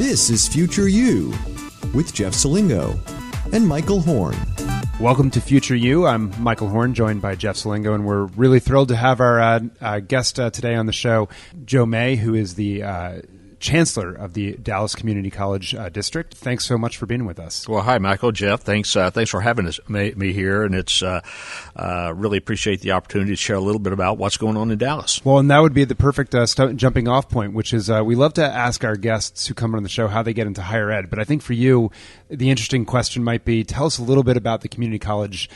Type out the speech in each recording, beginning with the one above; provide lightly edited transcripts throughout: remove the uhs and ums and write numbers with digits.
This is Future You with Jeff Salingo and Michael Horn. Welcome to Future You. I'm Michael Horn, joined by Jeff Salingo, and we're really thrilled to have our guest today on the show, Joe May, who is the Chancellor of the Dallas Community College District. Thanks so much for being with us. Well, hi, Michael, Jeff. Thanks for having me here, and it's really appreciate the opportunity to share a little bit about what's going on in Dallas. Well, and that would be the perfect jumping off point, which is we love to ask our guests who come on the show how they get into higher ed. But I think for you, the interesting question might be, tell us a little bit about the community college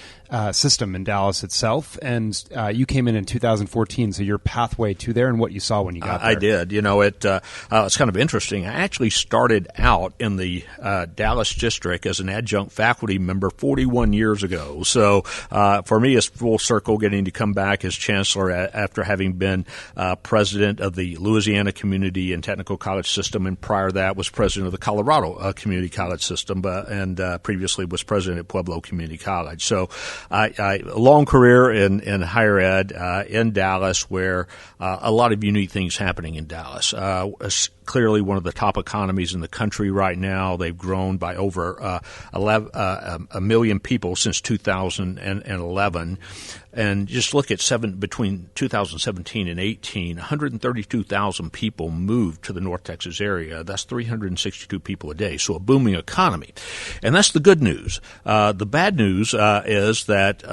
system in Dallas itself. And you came in 2014, so your pathway to there and what you saw when you got there. I did. You know, it's kind of interesting. I actually started out in the Dallas district as an adjunct faculty member 41 years ago. So for me, it's full circle getting to come back as chancellor after having been president of the Louisiana Community and Technical College System, and prior to that was president of the Colorado Community College System, and previously was president at Pueblo Community College. So a long career in higher ed in Dallas, where a lot of unique things happening in Dallas. Clearly one of the top economies in the country right now. They've grown by over 1 million people since 2011. And just look at between 2017 and 18, 132,000 people moved to the North Texas area. That's 362 people a day, so a booming economy. And that's the good news. The bad news is that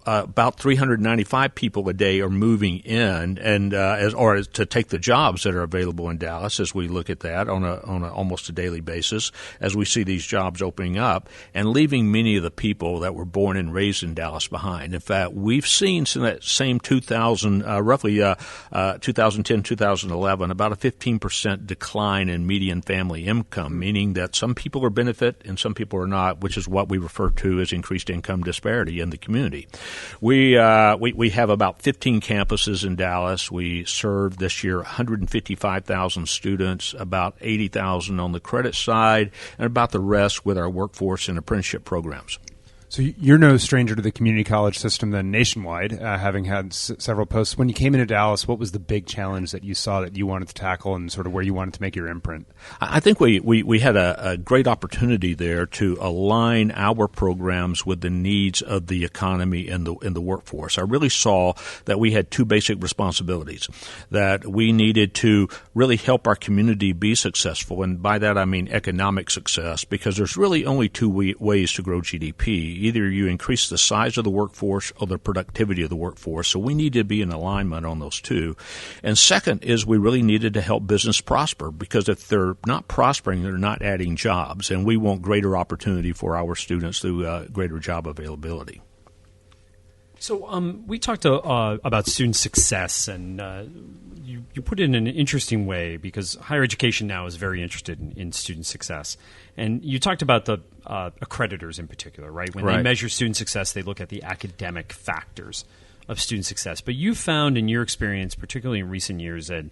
about 395 people a day are moving in, and to take the jobs that are available in Dallas, as we look at that on a almost a daily basis, as we see these jobs opening up, and leaving many of the people that were born and raised in Dallas behind. In fact, we've seen in that same 2010, 2011, about a 15% decline in median family income, meaning that some people are benefit and some people are not, which is what we refer to as increased income disparity in the community. We have about 15 campuses in Dallas. We serve this year 155,000 students, about 80,000 on the credit side, and about the rest with our workforce and apprenticeship programs. So you're no stranger to the community college system then nationwide, having had several posts. When you came into Dallas, what was the big challenge that you saw that you wanted to tackle and sort of where you wanted to make your imprint? I think we had a great opportunity there to align our programs with the needs of the economy and the workforce. I really saw that we had two basic responsibilities, that we needed to really help our community be successful, and by that I mean economic success, because there's really only two ways to grow GDP. Either you increase the size of the workforce or the productivity of the workforce. So we need to be in alignment on those two. And second is we really needed to help business prosper, because if they're not prospering, they're not adding jobs. And we want greater opportunity for our students through greater job availability. So we talked about student success, and you put it in an interesting way, because higher education now is very interested in student success. And you talked about the accreditors in particular, right? When they measure student success, they look at the academic factors of student success. But you found in your experience, particularly in recent years in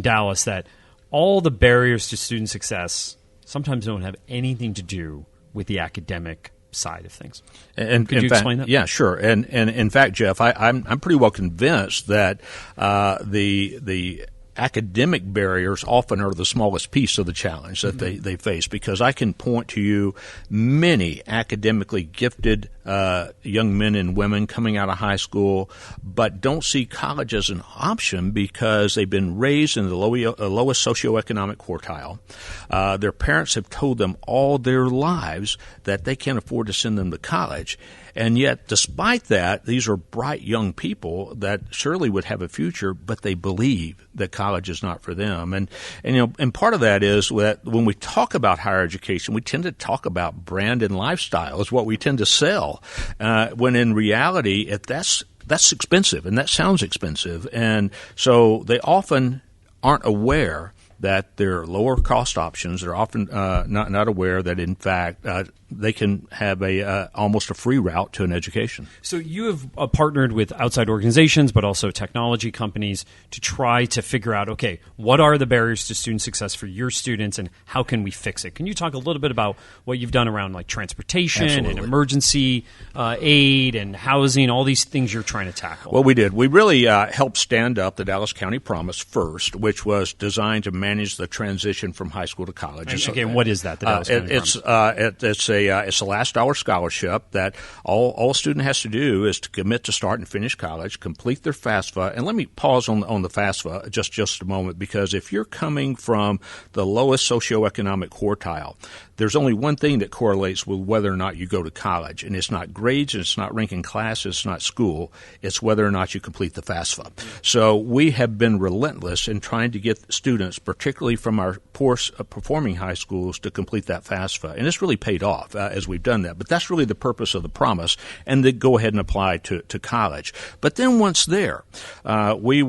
Dallas, that all the barriers to student success sometimes don't have anything to do with the academic side of things. And could you explain that? Yeah, sure. And in fact, Jeff, I'm pretty well convinced that the academic barriers often are the smallest piece of the challenge that they face, because I can point to you many academically gifted young men and women coming out of high school, but don't see college as an option because they've been raised in the lowest socioeconomic quartile. Their parents have told them all their lives that they can't afford to send them to college. And yet, despite that, these are bright young people that surely would have a future, but they believe that college is not for them. And part of that is that when we talk about higher education, we tend to talk about brand and lifestyle is what we tend to sell, when in reality, that's expensive, and that sounds expensive. And so they often aren't aware that there are lower cost options. They're often not aware that, in fact, they can have almost a free route to an education. So you have partnered with outside organizations, but also technology companies to try to figure out, okay, what are the barriers to student success for your students and how can we fix it? Can you talk a little bit about what you've done around like transportation Absolutely. and emergency aid and housing, all these things you're trying to tackle? Well, we did. We really helped stand up the Dallas County Promise first, which was designed to manage the transition from high school to college. Again, what is that? The Dallas County Promise? It's a last dollar scholarship that all a student has to do is to commit to start and finish college, complete their FAFSA. And let me pause on the FAFSA just a moment, because if you're coming from the lowest socioeconomic quartile, there's only one thing that correlates with whether or not you go to college, and it's not grades, and it's not ranking classes, it's not school, it's whether or not you complete the FAFSA. So we have been relentless in trying to get students, particularly from our poor performing high schools, to complete that FAFSA, and it's really paid off as we've done that. But that's really the purpose of the promise, and then go ahead and apply to college. But then once there, we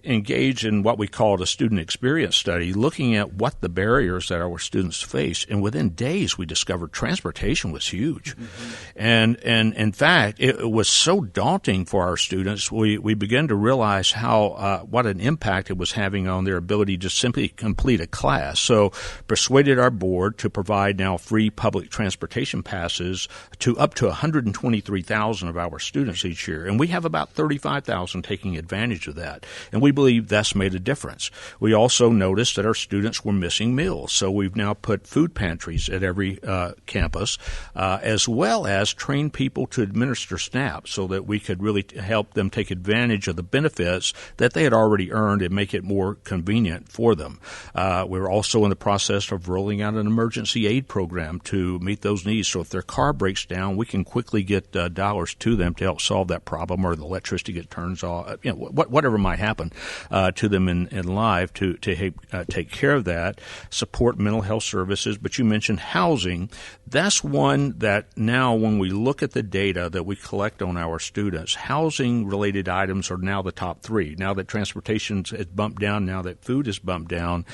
engaged in what we called a student experience study, looking at what the barriers that our students face. And within days, we discovered transportation was huge. Mm-hmm. And in fact, it was so daunting for our students, we began to realize how what an impact it was having on their ability to simply complete a class. So persuaded our board to provide now free public transportation passes to up to 123,000 of our students each year. And we have about 35,000 taking advantage of that. And we believe that's made a difference. We also noticed that our students were missing meals, so we've now put food pantries at every campus, as well as train people to administer SNAP so that we could really help them take advantage of the benefits that they had already earned and make it more convenient for them. We're also in the process of rolling out an emergency aid program to meet those needs, so if their car breaks down, we can quickly get dollars to them to help solve that problem, or the electricity get turns off, whatever might happen to them in life to take care of that, support mental health services. But you mentioned housing. That's one that now when we look at the data that we collect on our students, housing-related items are now the top three. Now that transportation has bumped down, now that food is bumped down.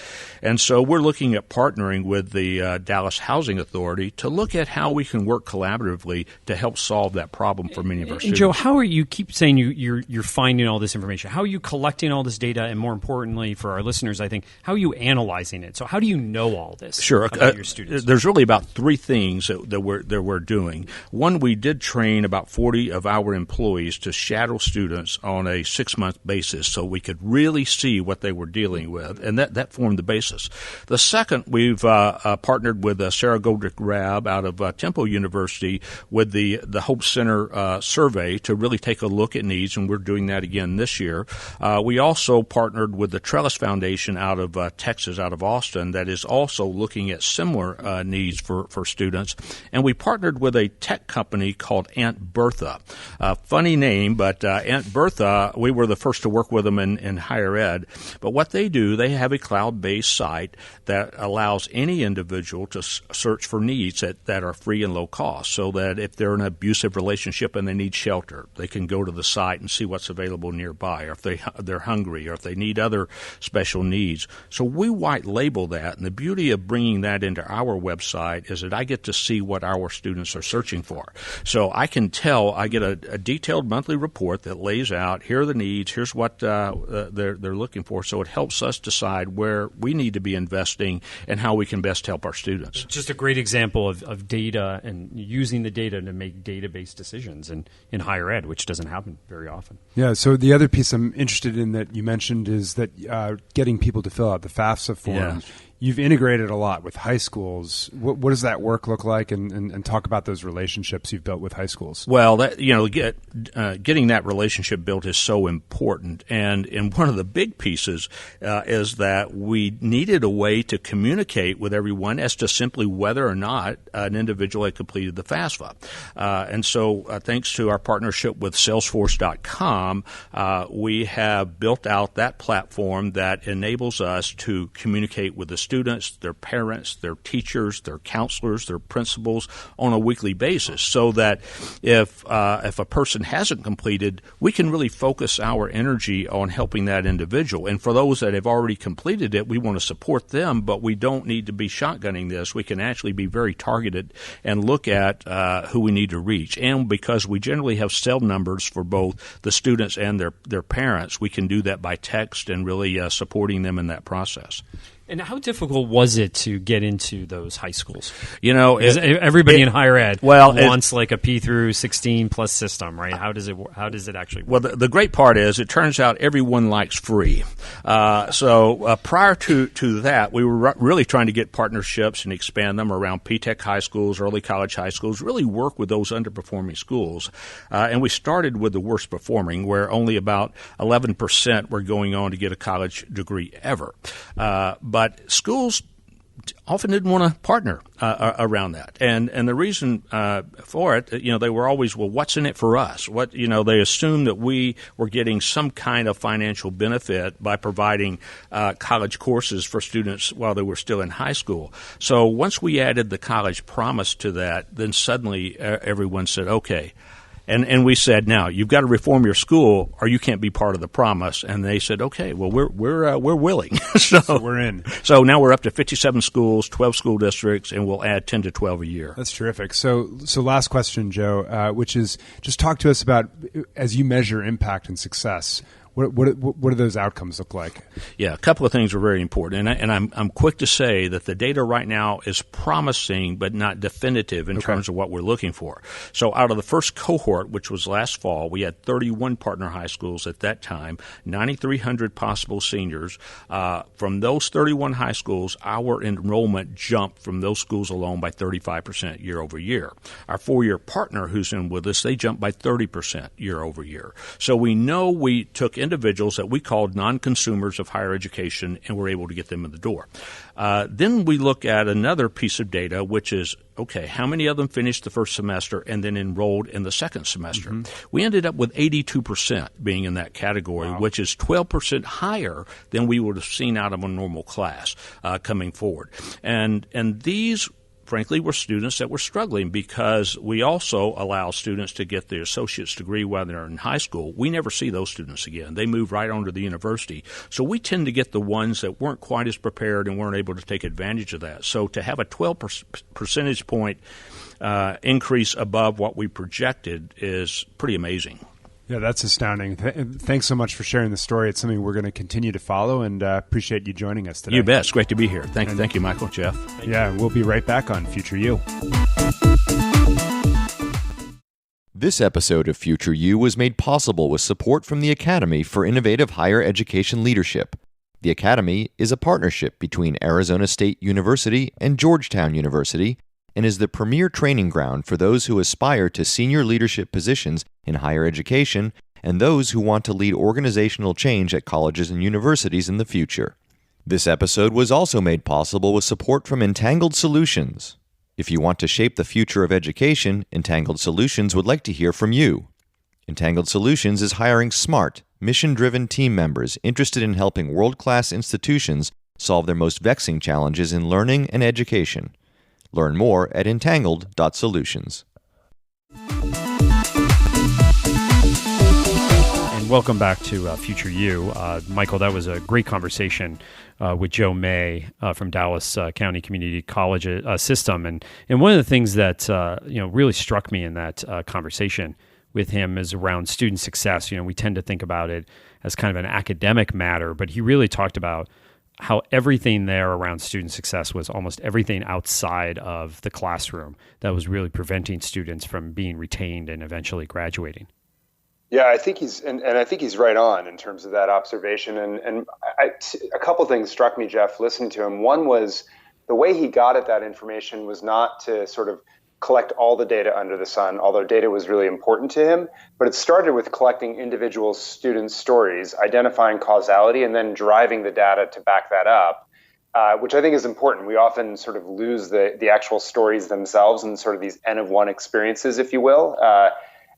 And so we're looking at partnering with the Dallas Housing Authority to look at how we can work collaboratively to help solve that problem for many of our students. Joe, how are you keep saying you're finding all this information? How are you collecting all this data, and more importantly for our listeners, I think, how are you analyzing it? So how do you know all this about your students? There's really about three things that we're doing. One, we did train about 40 of our employees to shadow students on a 6-month basis so we could really see what they were dealing with, and that formed the basis. The second, we've partnered with Sarah Goldrick-Rab out of Temple University with the Hope Center survey to really take a look at needs, and we're doing that again this year. We also partnered with the Trellis Foundation out of Texas, out of Austin, that is also looking at similar needs for students. And we partnered with a tech company called Aunt Bertha. Funny name, but Aunt Bertha, we were the first to work with them in higher ed. But what they do, they have a cloud-based site that allows any individual to search for needs that are free and low cost, so that if they're in an abusive relationship and they need shelter, they can go to the site and see what's available nearby, or if they're hungry, or if they need other special needs. So we white label that, and the beauty of bringing that into our website is that I get to see what our students are searching for. So I can tell, I get a detailed monthly report that lays out, here are the needs, here's what they're looking for, so it helps us decide where we need to be investing and how we can best help our students. Just a great example of data and using the data to make data-based decisions in higher ed, which doesn't happen very often. Yeah, so the other piece I'm interested in that you mentioned is that getting people to fill out the FAFSA form. Yeah. You've integrated a lot with high schools. What does that work look like, and talk about those relationships you've built with high schools? Well, getting that relationship built is so important, and one of the big pieces is that we needed a way to communicate with everyone as to simply whether or not an individual had completed the FAFSA. And so thanks to our partnership with Salesforce.com, we have built built out that platform that enables us to communicate with the students, their parents, their teachers, their counselors, their principals on a weekly basis, so that if a person hasn't completed, we can really focus our energy on helping that individual. And for those that have already completed it, we want to support them, but we don't need to be shotgunning this. We can actually be very targeted and look at who we need to reach. And because we generally have cell numbers for both the students and their parents, we can do that by text and really supporting them in that process. And how difficult was it to get into those high schools? Everybody in higher ed wants like a P through 16 plus system, right? How does it actually work? Well, the great part is it turns out everyone likes free. So prior to that, we were really trying to get partnerships and expand them around P-Tech high schools, early college high schools, really work with those underperforming schools. And we started with the worst performing, where only about 11% were going on to get a college degree ever. But schools often didn't want to partner around that, and the reason for it, they were always, well, what's in it for us? They assumed that we were getting some kind of financial benefit by providing college courses for students while they were still in high school. So once we added the college promise to that, then suddenly everyone said, okay. And we said, now you've got to reform your school, or you can't be part of the promise. And they said, okay, well we're willing. So we're in. So now we're up to 57 schools, 12 school districts, and we'll add 10 to 12 a year. That's terrific. So last question, Joe, which is just talk to us about, as you measure impact and success, what do those outcomes look like? Yeah, a couple of things are very important, and I'm quick to say that the data right now is promising but not definitive in terms of what we're looking for. So out of the first cohort, which was last fall, we had 31 partner high schools at that time, 9,300 possible seniors. From those 31 high schools, our enrollment jumped from those schools alone by 35% year over year. Our 4-year partner who's in with us, they jumped by 30% year over year. So we know we took individuals that we called non-consumers of higher education and were able to get them in the door. Then we look at another piece of data, which is, okay, how many of them finished the first semester and then enrolled in the second semester? Mm-hmm. We ended up with 82% being in that category, which is 12% higher than we would have seen out of a normal class coming forward. And these frankly, were students that were struggling, because we also allow students to get their associate's degree while they're in high school. We never see those students again. They move right on to the university. So we tend to get the ones that weren't quite as prepared and weren't able to take advantage of that. So to have a 12 percentage point increase above what we projected is pretty amazing. Yeah, that's astounding. Thanks so much for sharing the story. It's something we're going to continue to follow, and appreciate you joining us today. You bet. It's great to be here. Thank you, Michael, Jeff. Yeah, we'll be right back on Future You. This episode of Future You was made possible with support from the Academy for Innovative Higher Education Leadership. The Academy is a partnership between Arizona State University and Georgetown University, and is the premier training ground for those who aspire to senior leadership positions in higher education and those who want to lead organizational change at colleges and universities in the future. This episode was also made possible with support from Entangled Solutions. If you want to shape the future of education, Entangled Solutions would like to hear from you. Entangled Solutions is hiring smart, mission-driven team members interested in helping world-class institutions solve their most vexing challenges in learning and education. Learn more at entangled.solutions. And welcome back to Future You. Michael, that was a great conversation with Joe May from Dallas County Community College system. And one of the things that really struck me in that conversation with him is around student success. We tend to think about it as kind of an academic matter, but he really talked about how everything there around student success was almost everything outside of the classroom that was really preventing students from being retained and eventually graduating. Yeah, I think he's right on in terms of that observation. And a couple things struck me, Jeff, listening to him. One was the way he got at that information was not to sort of collect all the data under the sun, although data was really important to him. But it started with collecting individual students' stories, identifying causality, and then driving the data to back that up, which I think is important. We often sort of lose the actual stories themselves and sort of these N of one experiences, if you will.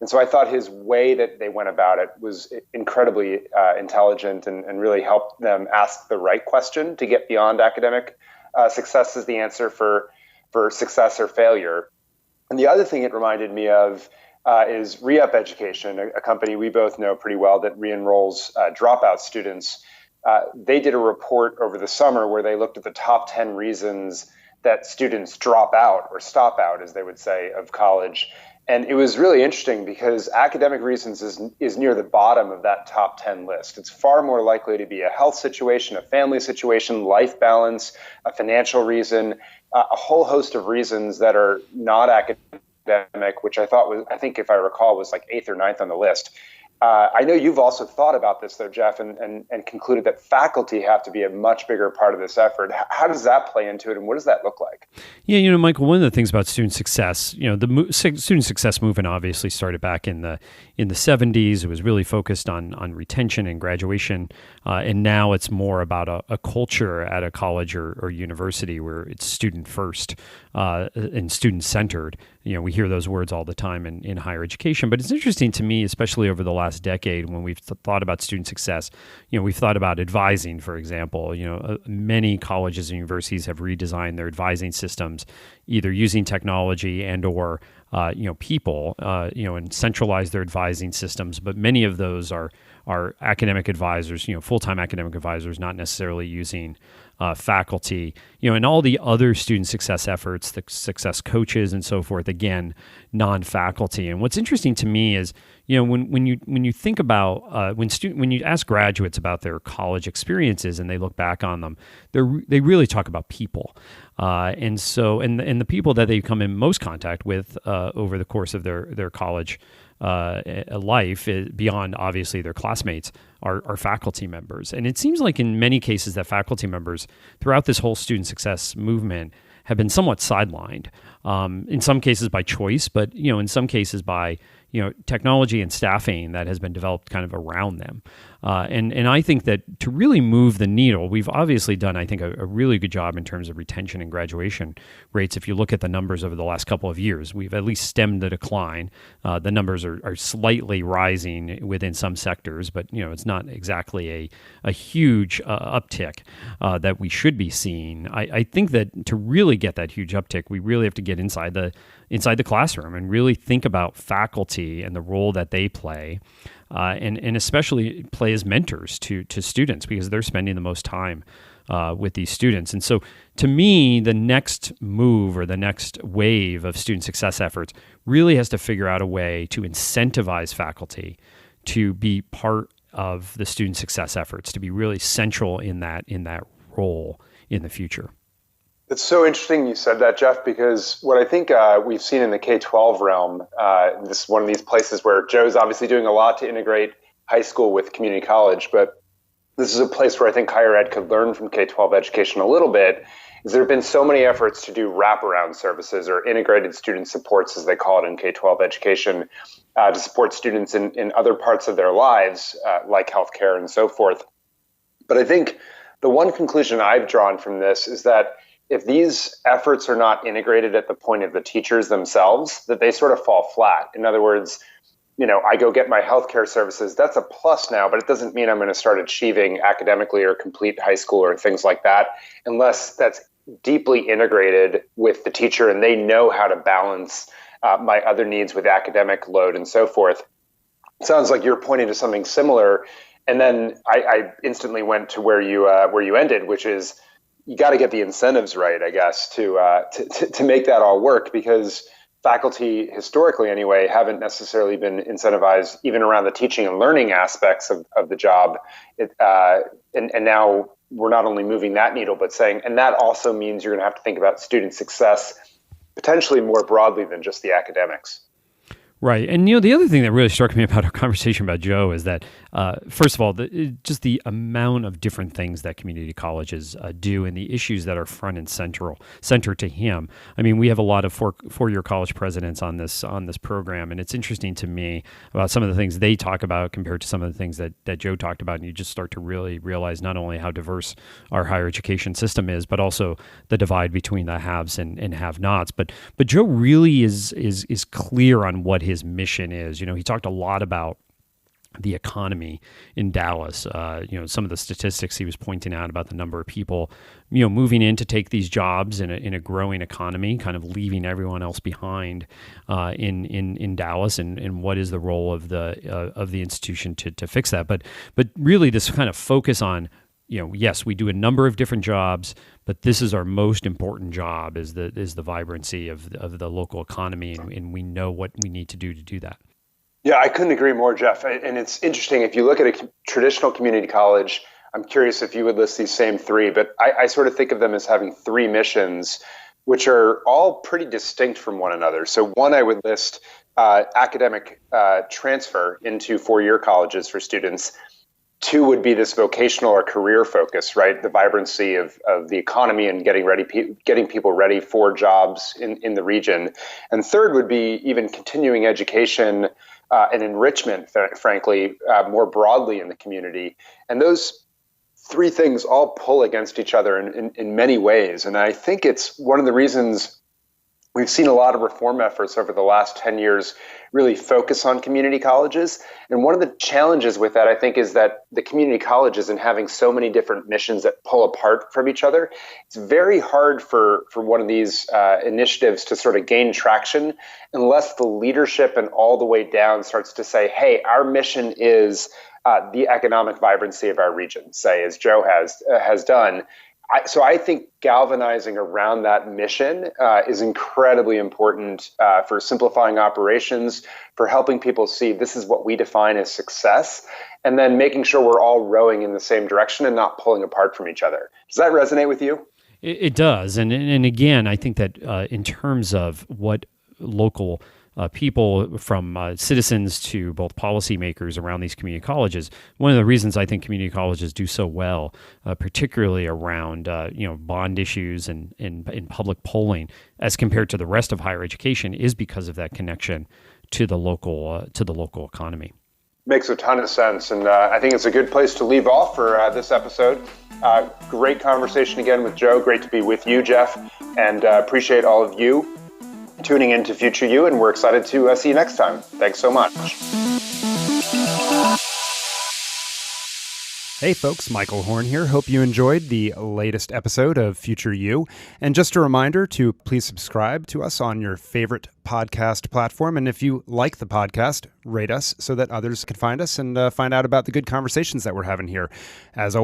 And so I thought his way that they went about it was incredibly intelligent and really helped them ask the right question to get beyond academic success as the answer for success or failure. And the other thing it reminded me of is Re-Up Education, a company we both know pretty well that re-enrolls dropout students. They did a report over the summer where they looked at the top 10 reasons that students drop out or stop out, as they would say, of college. And it was really interesting because academic reasons is near the bottom of that top 10 list. It's far more likely to be a health situation, a family situation, life balance, a financial reason, a whole host of reasons that are not academic, which I think if I recall, was like 8th or 9th on the list. I know you've also thought about this, though, Jeff, and concluded that faculty have to be a much bigger part of this effort. How does that play into it, and what does that look like? Yeah, Michael, one of the things about student success, the student success movement obviously started back in the 70s. It was really focused on retention and graduation, and now it's more about a culture at a college or university where it's student first and student centered. We hear those words all the time in higher education, but it's interesting to me, especially over the last decade, when we've thought about student success. We've thought about advising, for example. Many colleges and universities have redesigned their advising systems, either using technology and or people, and centralize their advising systems. But many of those are academic advisors, full-time academic advisors, not necessarily using faculty, and all the other student success efforts, the success coaches and so forth, again, non-faculty. And what's interesting to me is, when you think about when you ask graduates about their college experiences and they look back on them, they really talk about people, and the people that they come in most contact with over the course of their college life, beyond obviously their classmates, are faculty members. And it seems like in many cases that faculty members throughout this whole student success movement have been somewhat sidelined, in some cases by choice, but in some cases by technology and staffing that has been developed kind of around them. And I think that to really move the needle, we've obviously done, I think, a really good job in terms of retention and graduation rates. If you look at the numbers over the last couple of years, we've at least stemmed the decline. The numbers are slightly rising within some sectors, but it's not exactly a huge uptick that we should be seeing. I think that to really get that huge uptick, we really have to get inside the classroom and really think about faculty and the role that they play, and especially play as mentors to students, because they're spending the most time with these students. And so to me, the next move or the next wave of student success efforts really has to figure out a way to incentivize faculty to be part of the student success efforts, to be really central in that role in the future. It's so interesting you said that, Jeff, because what I think we've seen in the K-12 realm, this is one of these places where Joe's obviously doing a lot to integrate high school with community college, but this is a place where I think higher ed could learn from K-12 education a little bit, is there have been so many efforts to do wraparound services or integrated student supports, as they call it in K-12 education, to support students in other parts of their lives, like healthcare and so forth. But I think the one conclusion I've drawn from this is that if these efforts are not integrated at the point of the teachers themselves, that they sort of fall flat. In other words, I go get my healthcare services. That's a plus now, but it doesn't mean I'm going to start achieving academically or complete high school or things like that, unless that's deeply integrated with the teacher and they know how to balance my other needs with academic load and so forth. It sounds like you're pointing to something similar. And then I instantly went to where you ended, which is you got to get the incentives right, I guess, to make that all work, because faculty, historically anyway, haven't necessarily been incentivized even around the teaching and learning aspects of the job. And now we're not only moving that needle, but saying, and that also means you're going to have to think about student success potentially more broadly than just the academics. Right. And, the other thing that really struck me about our conversation about Joe is that, first of all, just the amount of different things that community colleges do and the issues that are front and center to him. I mean, we have a lot of four-year college presidents on this program, and it's interesting to me about some of the things they talk about compared to some of the things that Joe talked about, and you just start to really realize not only how diverse our higher education system is, but also the divide between the haves and have-nots. But Joe really is clear on what his his mission is. He talked a lot about the economy in Dallas. Some of the statistics he was pointing out about the number of people, moving in to take these jobs in a growing economy, kind of leaving everyone else behind in Dallas, and what is the role of the institution to fix that. But really, this kind of focus on, yes, we do a number of different jobs, but this is our most important job, is the vibrancy of the local economy, and we know what we need to do that. Yeah, I couldn't agree more, Jeff. And it's interesting, if you look at a traditional community college, I'm curious if you would list these same three, but I sort of think of them as having three missions, which are all pretty distinct from one another. So one, I would list academic transfer into four-year colleges for students. Two would be this vocational or career focus, right? The vibrancy of the economy and getting people ready for jobs in the region. And third would be even continuing education and enrichment, frankly, more broadly in the community. And those three things all pull against each other in many ways. And I think it's one of the reasons we've seen a lot of reform efforts over the last 10 years really focus on community colleges. And one of the challenges with that, I think, is that the community colleges, and having so many different missions that pull apart from each other, it's very hard for one of these initiatives to sort of gain traction unless the leadership and all the way down starts to say, hey, our mission is the economic vibrancy of our region, say, as Joe has done. So I think galvanizing around that mission is incredibly important for simplifying operations, for helping people see this is what we define as success, and then making sure we're all rowing in the same direction and not pulling apart from each other. Does that resonate with you? It does. And again, I think that in terms of what local people, from citizens to both policymakers around these community colleges, one of the reasons I think community colleges do so well, particularly around bond issues and in public polling, as compared to the rest of higher education, is because of that connection to the local economy. Makes a ton of sense, and I think it's a good place to leave off for this episode. Great conversation again with Joe. Great to be with you, Jeff, and appreciate all of you tuning in to Future You, and we're excited to see you next time. Thanks so much. Hey folks, Michael Horn here. Hope you enjoyed the latest episode of Future You. And just a reminder to please subscribe to us on your favorite podcast platform. And if you like the podcast, rate us so that others can find us and find out about the good conversations that we're having here. As always,